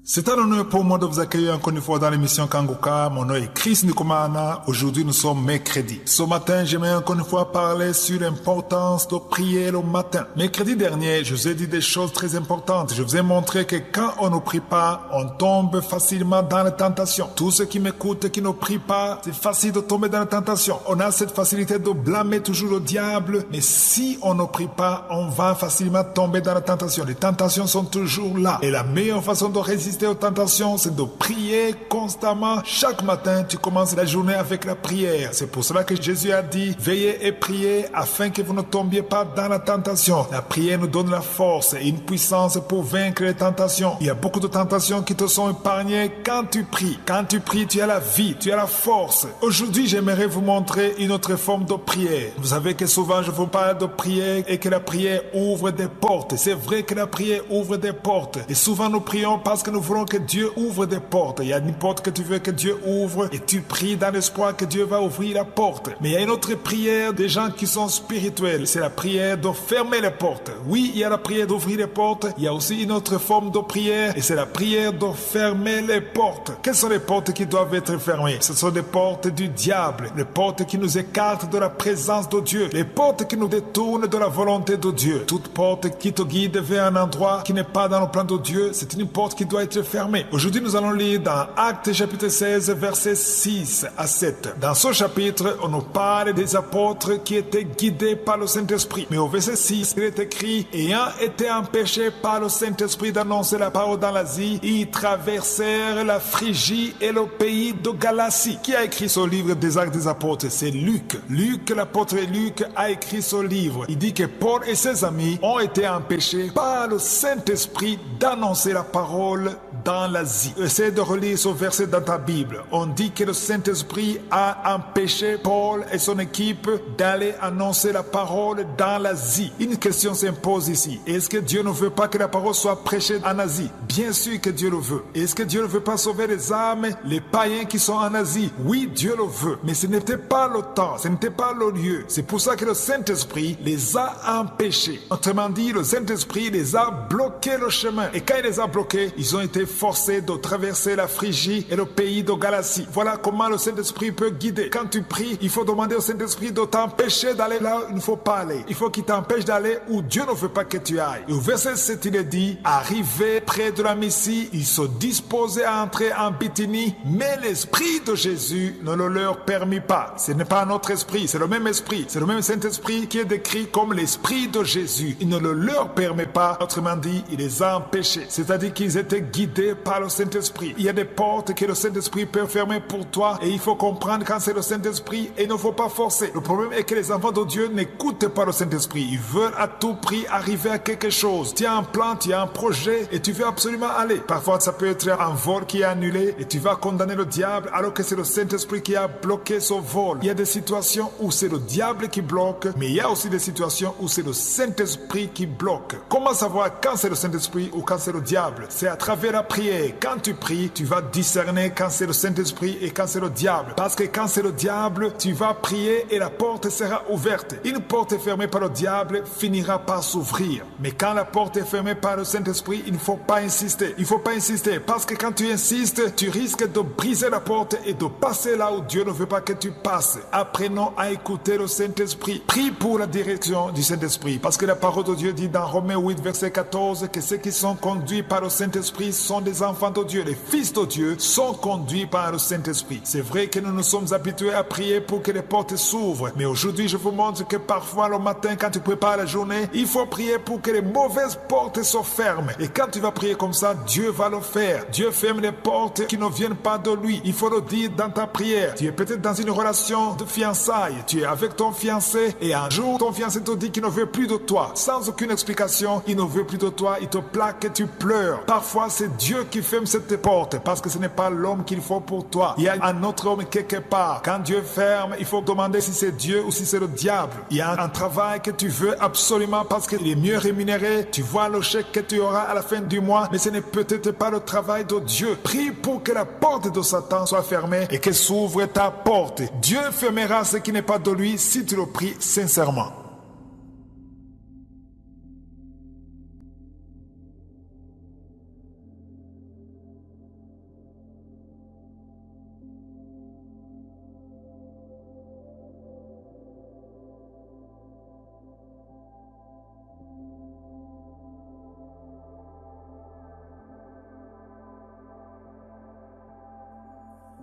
C'est un honneur pour moi de vous accueillir encore une fois dans l'émission Kanguka. Mon nom est Chris Nikomana. Aujourd'hui, nous sommes mercredi. Ce matin, j'aimerais encore une fois parler sur l'importance de prier le matin. Mercredi dernier, je vous ai dit des choses très importantes. Je vous ai montré que quand on ne prie pas, on tombe facilement dans la tentation. Tous ceux qui m'écoutent et qui ne prient pas, c'est facile de tomber dans la tentation. On a cette facilité de blâmer toujours le diable, mais si on ne prie pas, on va facilement tomber dans la tentation. Les tentations sont toujours là. Et la meilleure façon de résister aux tentations, c'est de prier constamment. Chaque matin, tu commences la journée avec la prière. C'est pour cela que Jésus a dit, veillez et priez afin que vous ne tombiez pas dans la tentation. La prière nous donne la force et une puissance pour vaincre les tentations. Il y a beaucoup de tentations qui te sont épargnées quand tu pries. Quand tu pries, tu as la vie, tu as la force. Aujourd'hui, j'aimerais vous montrer une autre forme de prière. Vous savez que souvent, je vous parle de prière et que la prière ouvre des portes. C'est vrai que la prière ouvre des portes. Et souvent, nous prions parce que nous voulons que Dieu ouvre des portes. Il y a une porte que tu veux que Dieu ouvre et tu pries dans l'espoir que Dieu va ouvrir la porte. Mais il y a une autre prière des gens qui sont spirituels. C'est la prière de fermer les portes. Oui, il y a la prière d'ouvrir les portes. Il y a aussi une autre forme de prière et c'est la prière de fermer les portes. Quelles sont les portes qui doivent être fermées? Ce sont des portes du diable. Les portes qui nous écartent de la présence de Dieu. Les portes qui nous détournent de la volonté de Dieu. Toute porte qui te guide vers un endroit qui n'est pas dans le plan de Dieu, c'est une porte qui doit être fermée. Aujourd'hui, nous allons lire dans Actes chapitre 16, versets 6 à 7. Dans ce chapitre, on nous parle des apôtres qui étaient guidés par le Saint-Esprit. Mais au verset 6, il est écrit, ayant été empêchés par le Saint-Esprit d'annoncer la parole dans l'Asie, ils traversèrent la Phrygie et le pays de Galatie. Qui a écrit ce livre des Actes des apôtres? C'est Luc. Luc, l'apôtre Luc, a écrit ce livre. Il dit que Paul et ses amis ont été empêchés par le Saint-Esprit d'annoncer la parole dans l'Asie. Essaie de relire ce verset dans ta Bible. On dit que le Saint-Esprit a empêché Paul et son équipe d'aller annoncer la parole dans l'Asie. Une question s'impose ici. Est-ce que Dieu ne veut pas que la parole soit prêchée en Asie? Bien sûr que Dieu le veut. Est-ce que Dieu ne veut pas sauver les âmes, les païens qui sont en Asie? Oui, Dieu le veut. Mais ce n'était pas le temps, ce n'était pas le lieu. C'est pour ça que le Saint-Esprit les a empêchés. Autrement dit, le Saint-Esprit les a bloqués le chemin. Et quand il les a bloqués, ils ont été forcés de traverser la Phrygie et le pays de Galatie. Voilà comment le Saint-Esprit peut guider. Quand tu pries, il faut demander au Saint-Esprit de t'empêcher d'aller là où il ne faut pas aller. Il faut qu'il t'empêche d'aller où Dieu ne veut pas que tu ailles. Et au verset 7, il est dit, arrivé près de la Mysie, ils se disposaient à entrer en Bithynie, mais l'Esprit de Jésus ne le leur permit pas. Ce n'est pas notre esprit, c'est le même esprit. C'est le même Saint-Esprit qui est décrit comme l'Esprit de Jésus. Il ne le leur permet pas. Autrement dit, il les a empêchés. C'est-à-dire qu'ils étaient guidés par le Saint-Esprit. Il y a des portes que le Saint-Esprit peut fermer pour toi et il faut comprendre quand c'est le Saint-Esprit et il ne faut pas forcer. Le problème est que les enfants de Dieu n'écoutent pas le Saint-Esprit. Ils veulent à tout prix arriver à quelque chose. Tu as un plan, tu as un projet et tu veux absolument aller. Parfois, ça peut être un vol qui est annulé et tu vas condamner le diable alors que c'est le Saint-Esprit qui a bloqué ce vol. Il y a des situations où c'est le diable qui bloque, mais il y a aussi des situations où c'est le Saint-Esprit qui bloque. Comment savoir quand c'est le Saint-Esprit ou quand c'est le diable? C'est à travers la prière. Quand tu pries, tu vas discerner quand c'est le Saint-Esprit et quand c'est le diable. Parce que quand c'est le diable, tu vas prier et la porte sera ouverte. Une porte fermée par le diable finira par s'ouvrir. Mais quand la porte est fermée par le Saint-Esprit, il ne faut pas insister. Il ne faut pas insister parce que quand tu insistes, tu risques de briser la porte et de passer là où Dieu ne veut pas que tu passes. Apprenons à écouter le Saint-Esprit. Prie pour la direction du Saint-Esprit. Parce que la parole de Dieu dit dans Romains 8, verset 14, que ceux qui sont conduits par le Saint-Esprit sont des enfants de Dieu. Les fils de Dieu sont conduits par le Saint-Esprit. C'est vrai que nous nous sommes habitués à prier pour que les portes s'ouvrent. Mais aujourd'hui, je vous montre que parfois, le matin, quand tu prépares la journée, il faut prier pour que les mauvaises portes se ferment. Et quand tu vas prier comme ça, Dieu va le faire. Dieu ferme les portes qui ne viennent pas de lui. Il faut le dire dans ta prière. Tu es peut-être dans une relation de fiançailles. Tu es avec ton fiancé et un jour, ton fiancé te dit qu'il ne veut plus de toi. Sans aucune explication, il ne veut plus de toi. Il te plaque et tu pleures. Parfois, c'est Dieu qui ferme cette porte parce que ce n'est pas l'homme qu'il faut pour toi. Il y a un autre homme quelque part. Quand Dieu ferme, il faut demander si c'est Dieu ou si c'est le diable. Il y a un travail que tu veux absolument parce qu'il est mieux rémunéré. Tu vois le chèque que tu auras à la fin du mois, mais ce n'est peut-être pas le travail de Dieu. Prie pour que la porte de Satan soit fermée et que s'ouvre ta porte. Dieu fermera ce qui n'est pas de lui si tu le pries sincèrement.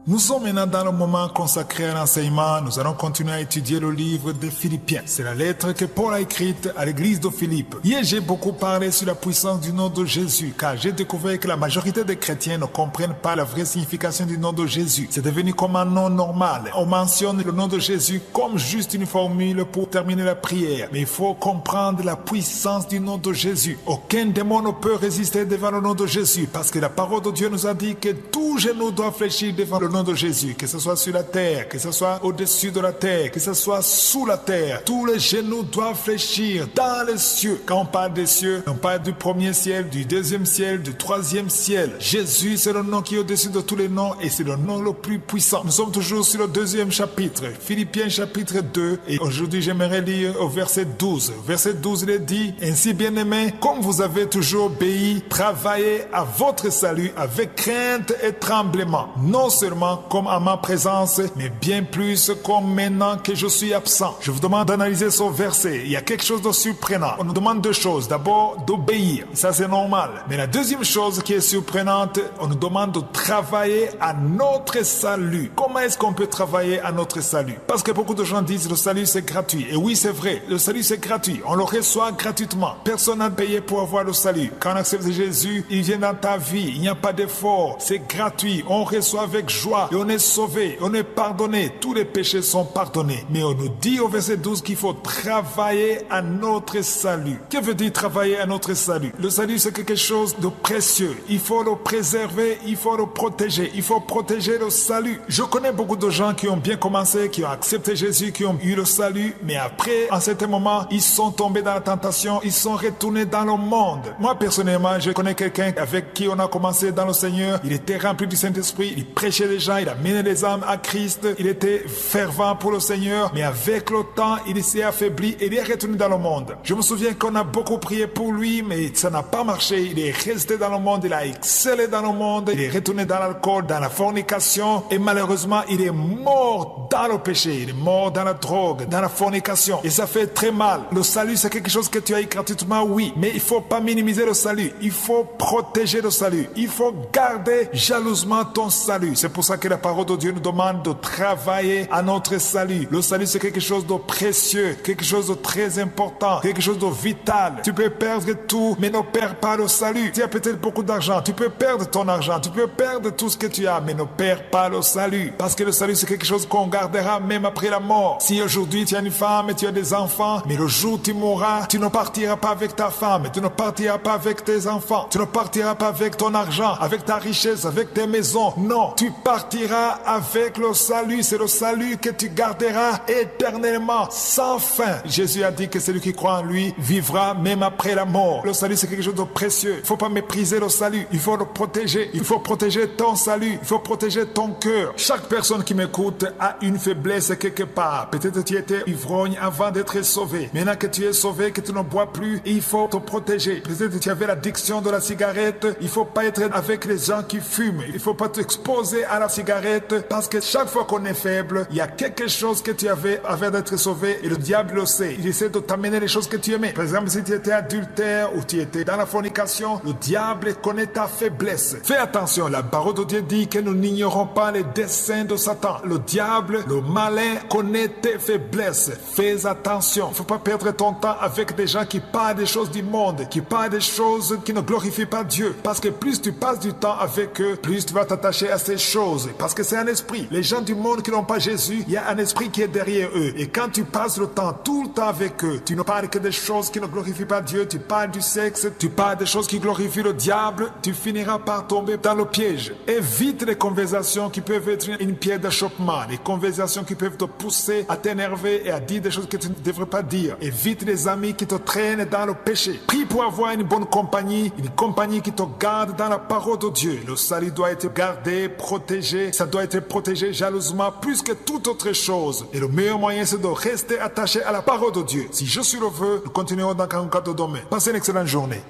Nous sommes maintenant dans le moment consacré à l'enseignement. Nous allons continuer à étudier le livre de Philippiens. C'est la lettre que Paul a écrite à l'église de Philippe. Hier, j'ai beaucoup parlé sur la puissance du nom de Jésus, car j'ai découvert que la majorité des chrétiens ne comprennent pas la vraie signification du nom de Jésus. C'est devenu comme un nom normal. On mentionne le nom de Jésus comme juste une formule pour terminer la prière. Mais il faut comprendre la puissance du nom de Jésus. Aucun démon ne peut résister devant le nom de Jésus, parce que la parole de Dieu nous a dit que tout genou doit fléchir devant le nom de Jésus, que ce soit sur la terre, que ce soit au-dessus de la terre, que ce soit sous la terre. Tous les genoux doivent fléchir dans les cieux. Quand on parle des cieux, on parle du premier ciel, du deuxième ciel, du troisième ciel. Jésus, c'est le nom qui est au-dessus de tous les noms et c'est le nom le plus puissant. Nous sommes toujours sur le deuxième chapitre, Philippiens chapitre 2, et aujourd'hui j'aimerais lire au verset 12. Verset 12, il est dit: Ainsi, bien-aimés, comme vous avez toujours obéi, travaillez à votre salut avec crainte et tremblement, non seulement comme à ma présence, mais bien plus comme maintenant que je suis absent. Je vous demande d'analyser ce verset. Il y a quelque chose de surprenant. On nous demande deux choses. D'abord, d'obéir. Ça, c'est normal. Mais la deuxième chose qui est surprenante, on nous demande de travailler à notre salut. Comment est-ce qu'on peut travailler à notre salut? Parce que beaucoup de gens disent le salut, c'est gratuit. Et oui, c'est vrai. Le salut, c'est gratuit. On le reçoit gratuitement. Personne n'a payé pour avoir le salut. Quand on accepte Jésus, il vient dans ta vie. Il n'y a pas d'effort. C'est gratuit. On reçoit avec joie. Et on est sauvé, on est pardonné, tous les péchés sont pardonnés. Mais on nous dit au verset 12 qu'il faut travailler à notre salut. Que veut dire travailler à notre salut? Le salut, c'est quelque chose de précieux. Il faut le préserver, il faut le protéger. Il faut protéger le salut. Je connais beaucoup de gens qui ont bien commencé, qui ont accepté Jésus, qui ont eu le salut, mais après, en certain moment, ils sont tombés dans la tentation, ils sont retournés dans le monde. Moi, personnellement, je connais quelqu'un avec qui on a commencé dans le Seigneur. Il était rempli du Saint-Esprit, il prêchait les gens, il a mené les âmes à Christ, il était fervent pour le Seigneur, mais avec le temps, il s'est affaibli et il est retourné dans le monde. Je me souviens qu'on a beaucoup prié pour lui, mais ça n'a pas marché. Il est resté dans le monde, il a excellé dans le monde, il est retourné dans l'alcool, dans la fornication, et malheureusement, il est mort dans le péché, il est mort dans la drogue, dans la fornication, et ça fait très mal. Le salut, c'est quelque chose que tu as eu gratuitement, oui, mais il faut pas minimiser le salut, il faut protéger le salut, il faut garder jalousement ton salut. C'est pour ça que la parole de Dieu nous demande de travailler à notre salut. Le salut, c'est quelque chose de précieux, quelque chose de très important, quelque chose de vital. Tu peux perdre tout, mais ne perds pas le salut. Tu as peut-être beaucoup d'argent, tu peux perdre ton argent, tu peux perdre tout ce que tu as, mais ne perds pas le salut. Parce que le salut, c'est quelque chose qu'on gardera même après la mort. Si aujourd'hui tu as une femme et tu as des enfants, mais le jour où tu mourras, tu ne partiras pas avec ta femme, tu ne partiras pas avec tes enfants, tu ne partiras pas avec ton argent, avec ta richesse, avec tes maisons. Non, tu partiras avec le salut. C'est le salut que tu garderas éternellement, sans fin. Jésus a dit que celui qui croit en lui vivra même après la mort. Le salut, c'est quelque chose de précieux. Il ne faut pas mépriser le salut. Il faut le protéger. Il faut protéger ton salut. Il faut protéger ton cœur. Chaque personne qui m'écoute a une faiblesse quelque part. Peut-être tu étais ivrogne avant d'être sauvé. Maintenant que tu es sauvé, que tu ne bois plus, il faut te protéger. Peut-être que tu avais l'addiction de la cigarette. Il ne faut pas être avec les gens qui fument. Il ne faut pas t'exposer à la cigarette, parce que chaque fois qu'on est faible, il y a quelque chose que tu avais avant d'être sauvé et le diable le sait. Il essaie de t'amener les choses que tu aimais. Par exemple, si tu étais adultère ou tu étais dans la fornication, le diable connaît ta faiblesse. Fais attention, la parole de Dieu dit que nous n'ignorons pas les desseins de Satan. Le diable, le malin, connaît tes faiblesses. Fais attention. Il ne faut pas perdre ton temps avec des gens qui parlent des choses du monde, qui parlent des choses qui ne glorifient pas Dieu. Parce que plus tu passes du temps avec eux, plus tu vas t'attacher à ces choses. Parce que c'est un esprit. Les gens du monde qui n'ont pas Jésus, il y a un esprit qui est derrière eux. Et quand tu passes le temps, tout le temps avec eux, tu ne parles que des choses qui ne glorifient pas Dieu, tu parles du sexe, tu parles des choses qui glorifient le diable, tu finiras par tomber dans le piège. Évite les conversations qui peuvent être une pierre d'achoppement, les conversations qui peuvent te pousser à t'énerver et à dire des choses que tu ne devrais pas dire. Évite les amis qui te traînent dans le péché. Prie pour avoir une bonne compagnie, une compagnie qui te garde dans la parole de Dieu. Le salut doit être gardé, protégé, ça doit être protégé jalousement plus que toute autre chose. Et le meilleur moyen, c'est de rester attaché à la parole de Dieu. Si je suis le vœu, nous continuerons dans 44 de demain. Passez une excellente journée.